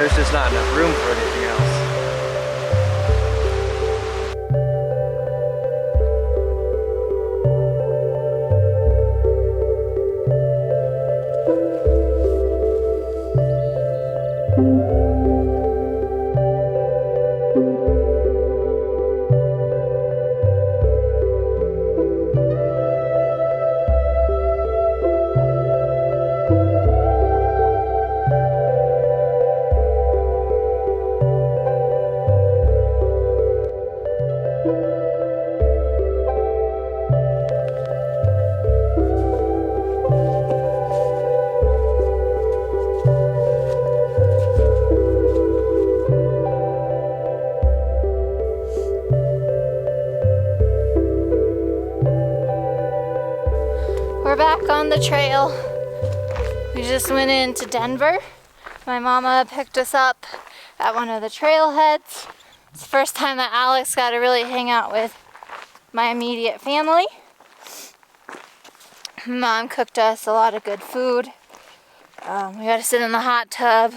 there's just not enough room for anything else. We're back on the trail. We just went into Denver. My mama picked us up at one of the trailheads. It's the first time that Alex got to really hang out with my immediate family. Mom cooked us a lot of good food. We got to sit in the hot tub.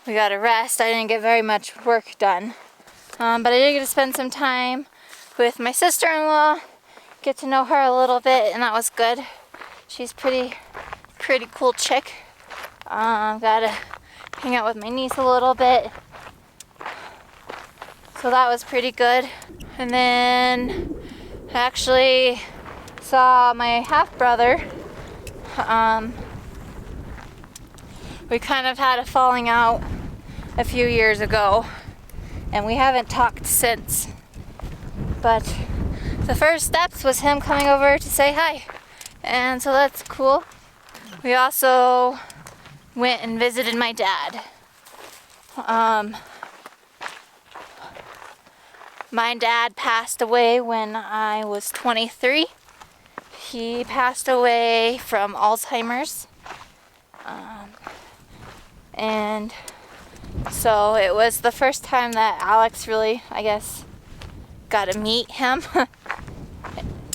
We got to rest. I didn't get very much work done. But I did get to spend some time with my sister-in-law, get to know her a little bit, and that was good. She's pretty cool chick. Got to hang out with my niece a little bit. So that was pretty good. And then I actually saw my half-brother. We kind of had a falling out a few years ago, and we haven't talked since. But the first steps was him coming over to say hi, and so that's cool. We also went and visited my dad. My dad passed away when I was 23. He passed away from Alzheimer's. And so it was the first time that Alex really, I guess, got to meet him.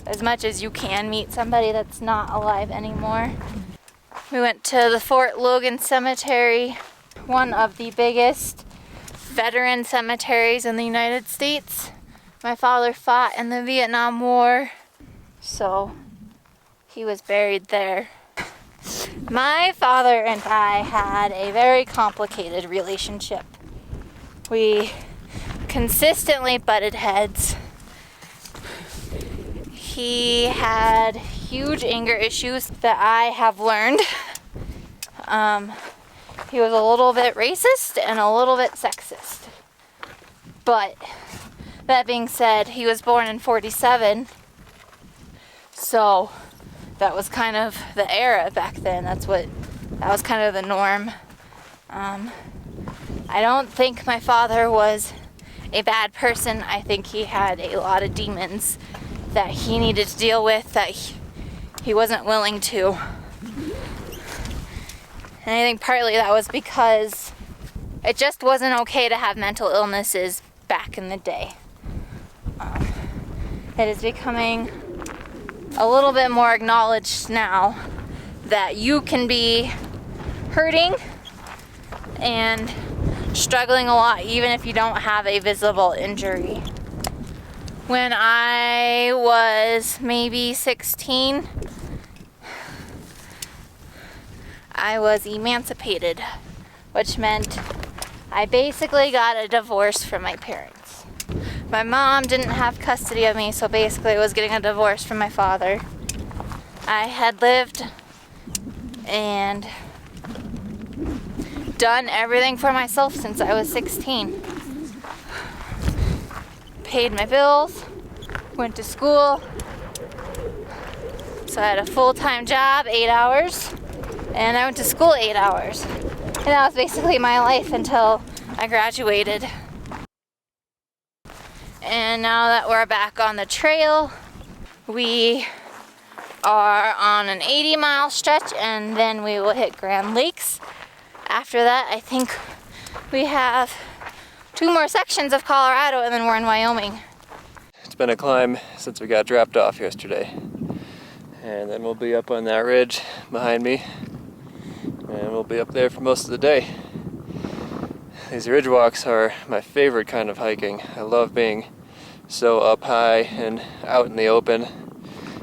As much as you can meet somebody that's not alive anymore. We went to the Fort Logan Cemetery, one of the biggest veteran cemeteries in the United States. My father fought in the Vietnam War, so he was buried there. My father and I had a very complicated relationship. We consistently butted heads. He had huge anger issues that I have learned. He was a little bit racist and a little bit sexist. But that being said, he was born in 47, so that was kind of the era back then. That was kind of the norm. I don't think my father was a bad person. I think he had a lot of demons that he needed to deal with that he wasn't willing to. And I think partly that was because it just wasn't okay to have mental illnesses back in the day. It is becoming a little bit more acknowledged now that you can be hurting and struggling a lot even if you don't have a visible injury. When I was maybe 16, I was emancipated, which meant I basically got a divorce from my parents. My mom didn't have custody of me, so basically I was getting a divorce from my father. I had lived and done everything for myself since I was 16. Paid my bills, went to school. So I had a full-time job, 8 hours, and I went to school 8 hours. And that was basically my life until I graduated. And now that we're back on the trail, we are on an 80-mile stretch, and then we will hit Grand Lakes. After that, I think we have 2 more sections of Colorado, and then we're in Wyoming. It's been a climb since we got dropped off yesterday. And then we'll be up on that ridge behind me. And we'll be up there for most of the day. These ridge walks are my favorite kind of hiking. I love being so up high and out in the open,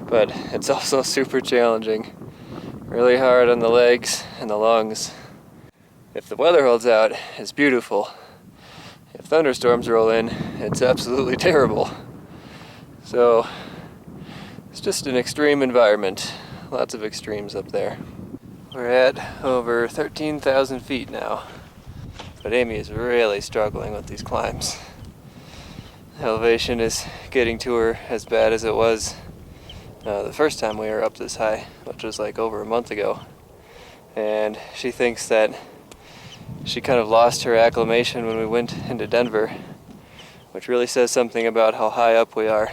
but it's also super challenging. Really hard on the legs and the lungs. If the weather holds out, it's beautiful. If thunderstorms roll in, it's absolutely terrible. So it's just an extreme environment. Lots of extremes up there. We're at over 13,000 feet now, but Amy is really struggling with these climbs. The elevation is getting to her as bad as it was the first time we were up this high, which was like over a month ago. And she thinks that she kind of lost her acclimation when we went into Denver, which really says something about how high up we are.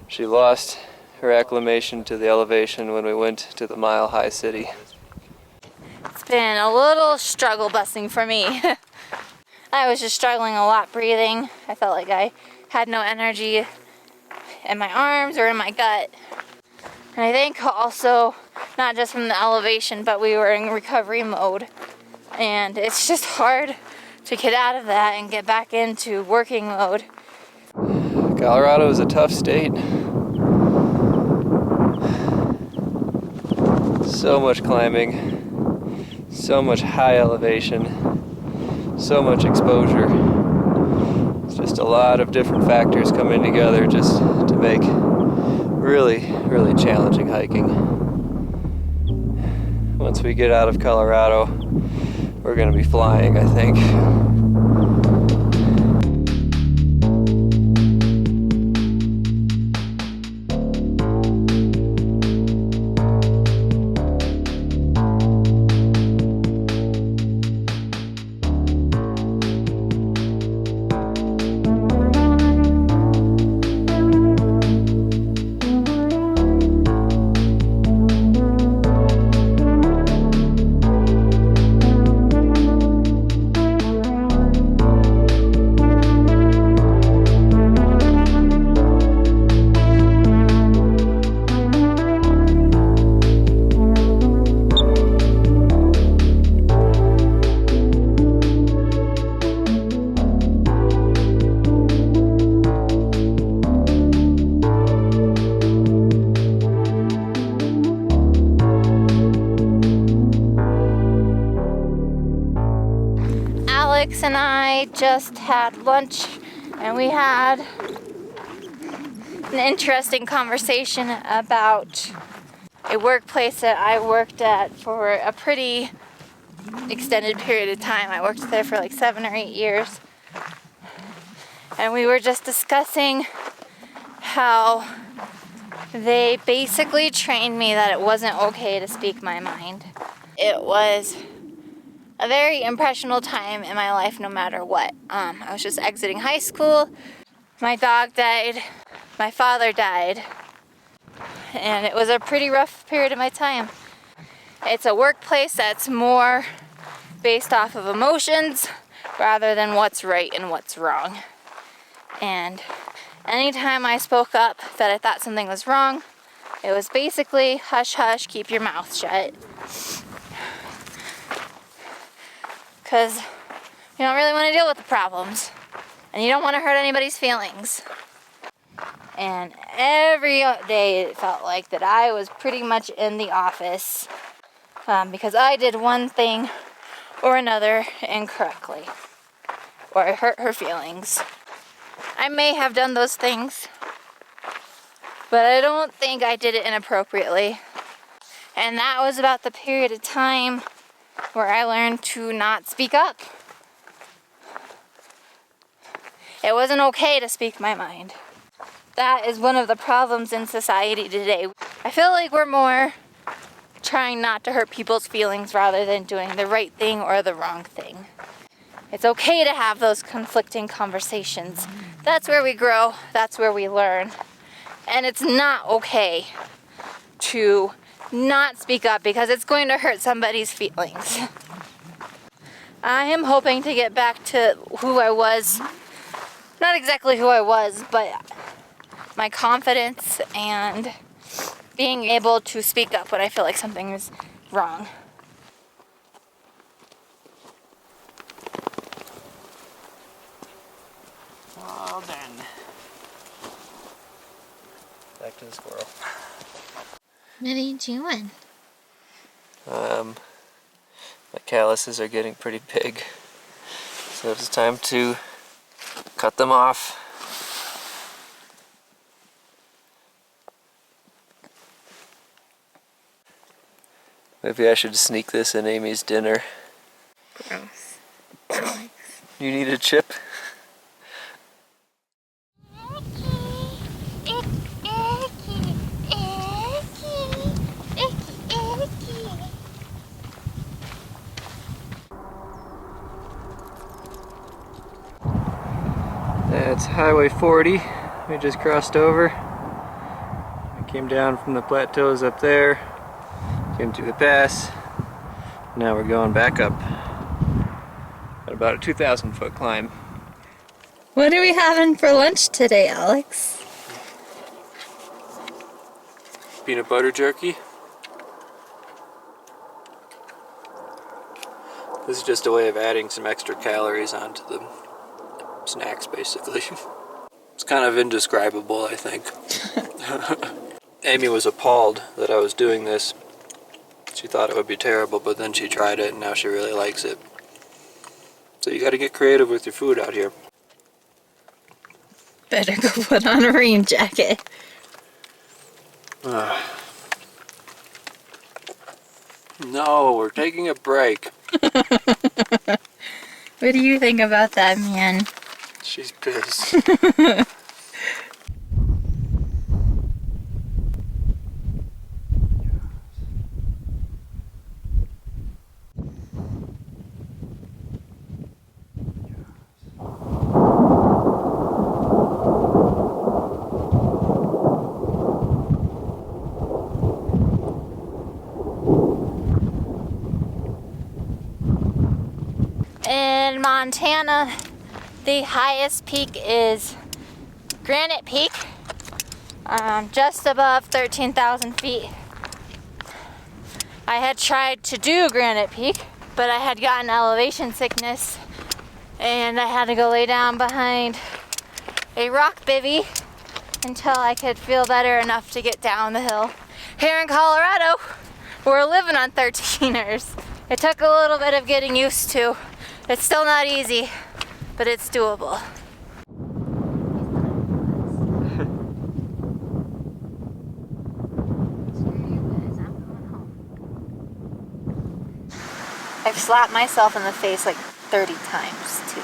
She lost her acclimation to the elevation when we went to the Mile High City. It's been a little struggle busing for me. I was just struggling a lot breathing. I felt like I had no energy in my arms or in my gut. And I think also, not just from the elevation, but we were in recovery mode. And it's just hard to get out of that and get back into working mode. Colorado is a tough state. So much climbing, so much high elevation, so much exposure. It's just a lot of different factors coming together just to make really, really challenging hiking. Once we get out of Colorado, we're going to be flying, I think. Alex and I just had lunch and we had an interesting conversation about a workplace that I worked at for a pretty extended period of time. I worked there for like 7 or 8 years. And we were just discussing how they basically trained me that it wasn't okay to speak my mind. It was a very impressionable time in my life no matter what. I was just exiting high school. My dog died. My father died. And it was a pretty rough period of my time. It's a workplace that's more based off of emotions rather than what's right and what's wrong. And anytime I spoke up that I thought something was wrong, it was basically hush hush, keep your mouth shut. Because you don't really want to deal with the problems. And you don't want to hurt anybody's feelings. And every day it felt like that I was pretty much in the office because I did one thing or another incorrectly. Or I hurt her feelings. I may have done those things, but I don't think I did it inappropriately. And that was about the period of time where I learned to not speak up. It wasn't okay to speak my mind. That is one of the problems in society today. I feel like we're more trying not to hurt people's feelings rather than doing the right thing or the wrong thing. It's okay to have those conflicting conversations. That's where we grow, that's where we learn. And it's not okay to not speak up because it's going to hurt somebody's feelings. I am hoping to get back to who I was. Not exactly who I was, but my confidence and being able to speak up when I feel like something is wrong. Well done. Back to the squirrel. What are you doing? My calluses are getting pretty big, so it's time to cut them off. Maybe I should sneak this in Amy's dinner. Gross. You need a chip? That's Highway 40. We just crossed over. I came down from the plateaus up there, came through the pass. Now we're going back up at about a 2,000 foot climb. What are we having for lunch today, Alex? Peanut butter jerky. This is just a way of adding some extra calories onto the snacks, basically. It's kind of indescribable, I think. Amy was appalled that I was doing this. She thought it would be terrible, but then she tried it and now she really likes it. So you gotta get creative with your food out here. Better go put on a rain jacket. No, we're taking a break. What do you think about that, man? She's pissed. In Montana, the highest peak is Granite Peak, just above 13,000 feet. I had tried to do Granite Peak, but I had gotten elevation sickness and I had to go lay down behind a rock bivvy until I could feel better enough to get down the hill. Here in Colorado, we're living on 13ers. It took a little bit of getting used to. It's still not easy, but it's doable. I've slapped myself in the face like 30 times too.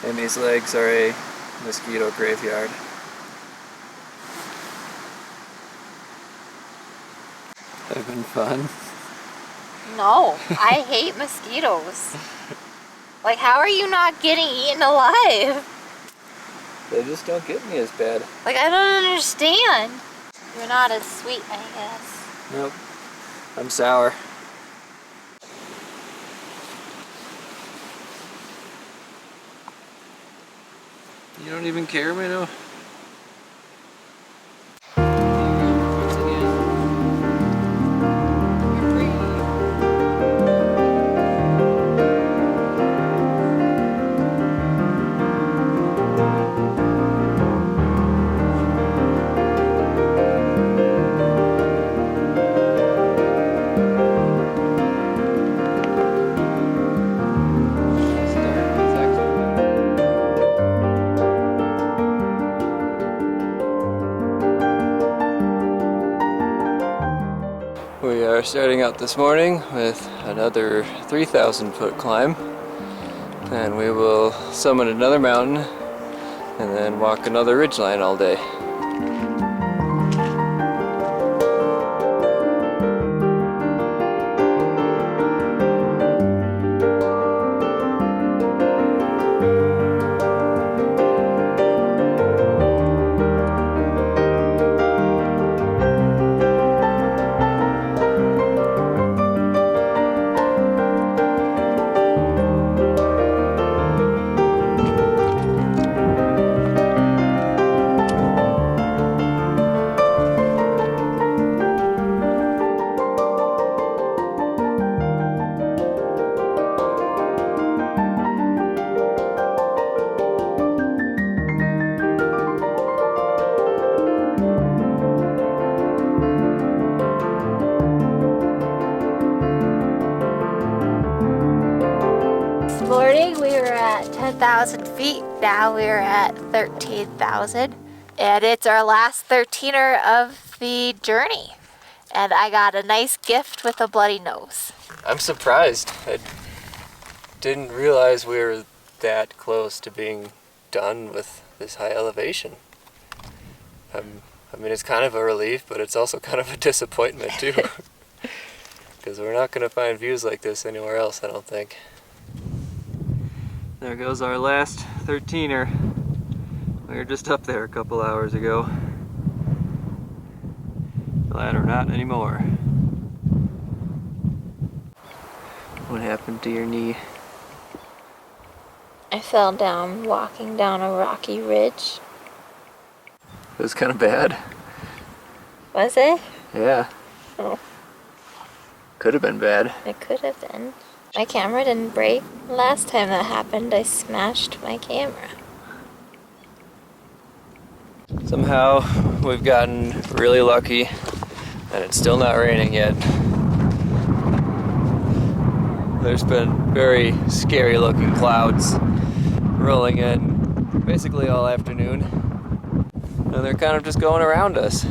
Amy's legs are a mosquito graveyard. They've been fun. No, I hate mosquitoes. Like, how are you not getting eaten alive? They just don't get me as bad. Like, I don't understand. You're not as sweet, I guess. Nope. I'm sour. You don't even care, Minnow? We are starting out this morning with another 3,000 foot climb, and we will summit another mountain and then walk another ridgeline all day. morning we were at 10,000 feet. Now we're at 13,000. And it's our last 13er of the journey. And I got a nice gift with a bloody nose. I'm surprised. I didn't realize we were that close to being done with this high elevation. I mean, it's kind of a relief, but it's also kind of a disappointment too. Because we're not going to find views like this anywhere else, I don't think. There goes our last 13er. We were just up there a couple hours ago. Glad we're not anymore. What happened to your knee? I fell down walking down a rocky ridge. It was kind of bad. Was it? Yeah. Oh. Could have been bad. It could have been. My camera didn't break. Last time that happened, I smashed my camera. Somehow we've gotten really lucky and it's still not raining yet. There's been very scary looking clouds rolling in basically all afternoon. And they're kind of just going around us.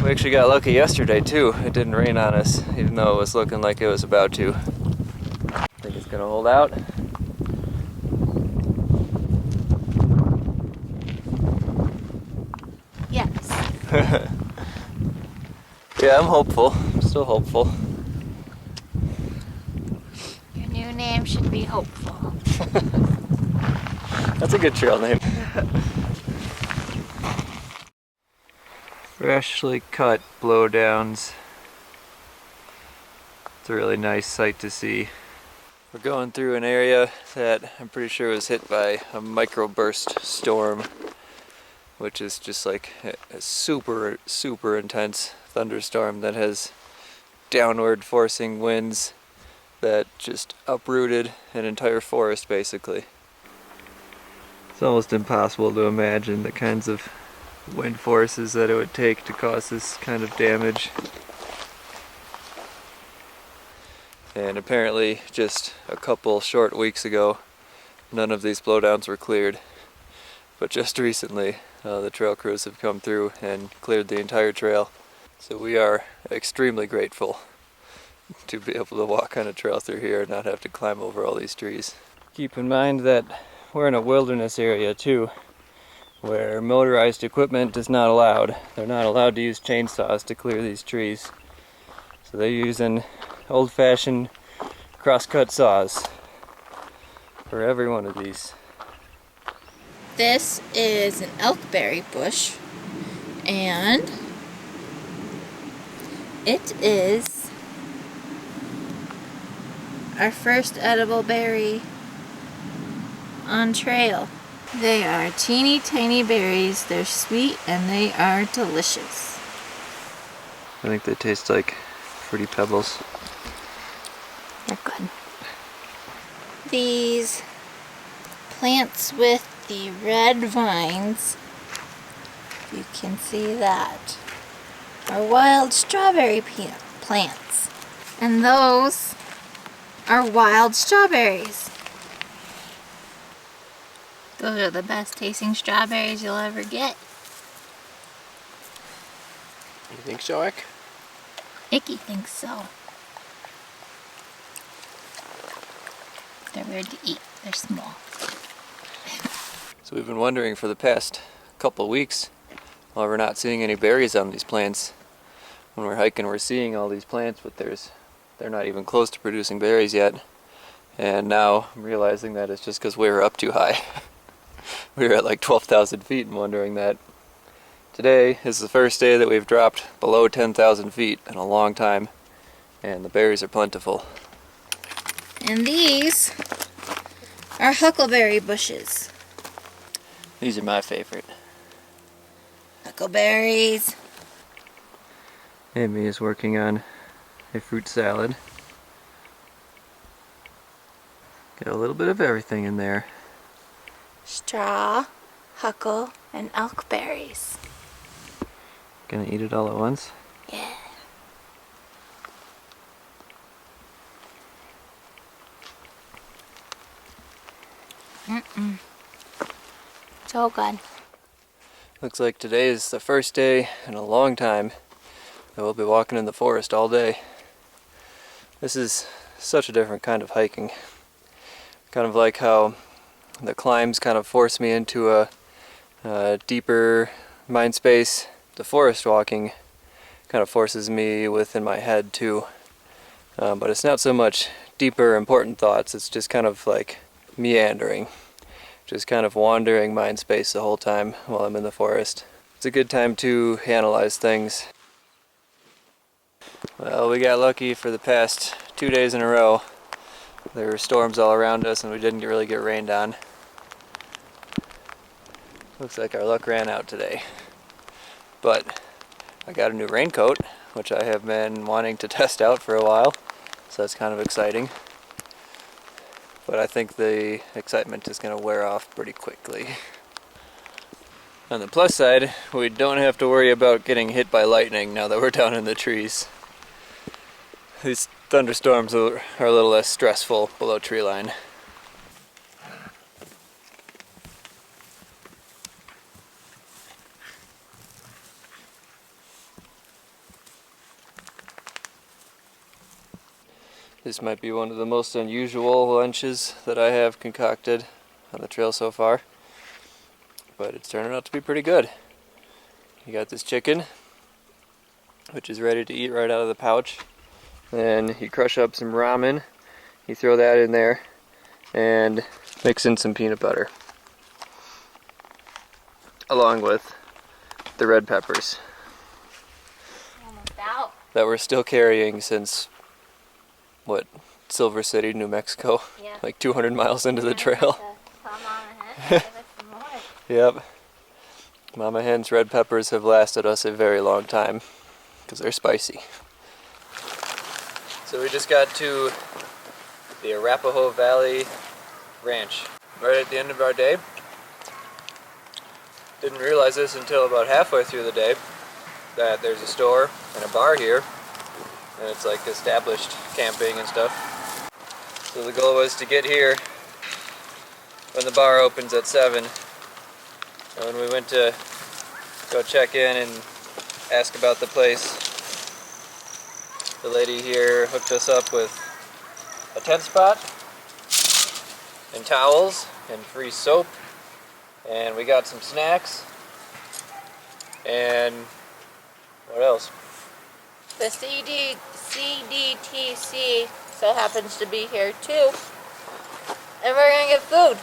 We actually got lucky yesterday too. It didn't rain on us, even though it was looking like it was about to. Think it's gonna hold out. Yes. Yeah, I'm hopeful. I'm still hopeful. Your new name should be Hopeful. That's a good trail name. Freshly cut blowdowns. It's a really nice sight to see. We're going through an area that I'm pretty sure was hit by a microburst storm, which is just like a super, super intense thunderstorm that has downward forcing winds that just uprooted an entire forest basically. It's almost impossible to imagine the kinds of wind forces that it would take to cause this kind of damage. And apparently just a couple short weeks ago, none of these blowdowns were cleared. But just recently, the trail crews have come through and cleared the entire trail. So we are extremely grateful to be able to walk on a trail through here and not have to climb over all these trees. Keep in mind that we're in a wilderness area too, where motorized equipment is not allowed. They're not allowed to use chainsaws to clear these trees. So they're using old-fashioned cross-cut saws for every one of these. This is an elkberry bush, and it is our first edible berry on trail. They are teeny tiny berries. They're sweet and they are delicious. I think they taste like fruity pebbles. They're good. These plants with the red vines, you can see that, are wild strawberry plants. And those are wild strawberries. Those are the best tasting strawberries you'll ever get. You think so, Ick? Icky thinks so. They're weird to eat. They're small. So we've been wondering for the past couple weeks why we're not seeing any berries on these plants. When we're hiking, we're seeing all these plants, but they're not even close to producing berries yet. And now I'm realizing that it's just because we were up too high. We were at like 12,000 feet and wondering that. Today is the first day that we've dropped below 10,000 feet in a long time, and the berries are plentiful. And these are huckleberry bushes. These are my favorite. Huckleberries. Amy is working on a fruit salad. Got a little bit of everything in there. Straw, huckle, and elkberries. Gonna eat it all at once? Yeah. So good. Looks like today is the first day in a long time that we'll be walking in the forest all day. This is such a different kind of hiking. Kind of like how the climbs kind of force me into a deeper mind space. The forest walking kind of forces me within my head too. But it's not so much deeper, important thoughts. It's just kind of like meandering. Just kind of wandering mind space the whole time while I'm in the forest. It's a good time to analyze things. Well, we got lucky for the past 2 days in a row. There were storms all around us and we didn't really get rained on. Looks like our luck ran out today. But I got a new raincoat, which I have been wanting to test out for a while. So that's kind of exciting. But I think the excitement is going to wear off pretty quickly. On the plus side, we don't have to worry about getting hit by lightning now that we're down in the trees. These thunderstorms are a little less stressful below tree line. This might be one of the most unusual lunches that I have concocted on the trail so far, but it's turning out to be pretty good. You got this chicken, which is ready to eat right out of the pouch. Then you crush up some ramen, you throw that in there, and mix in some peanut butter, along with the red peppers Almost out. that we're still carrying since what, Silver City, New Mexico, Yeah. like 200 miles into the trail. Yep. Mama Hen's red peppers have lasted us a very long time because they're spicy. So we just got to the Arapahoe Valley Ranch right at the end of our day. Didn't realize this until about halfway through the day that there's a store and a bar here. And it's like established camping and stuff. So the goal was to get here when the bar opens at 7. And when we went to go check in and ask about the place, the lady here hooked us up with a tent spot and towels and free soap, and we got some snacks and what else? The CDTC still happens to be here too. And we're gonna get food.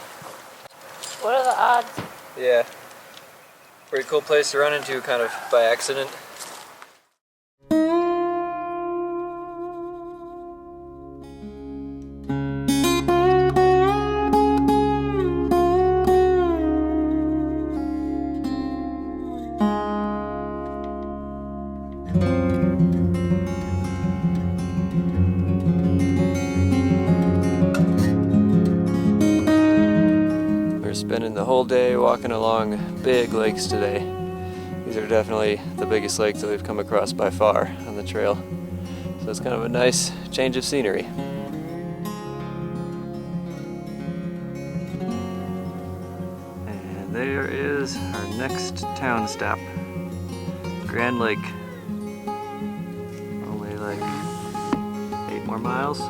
What are the odds? Yeah. Pretty cool place to run into kind of by accident. Spending the whole day walking along big lakes today. These are definitely the biggest lakes that we've come across by far on the trail. So it's kind of a nice change of scenery. And there is our next town stop. Grand Lake. Only like 8 more miles.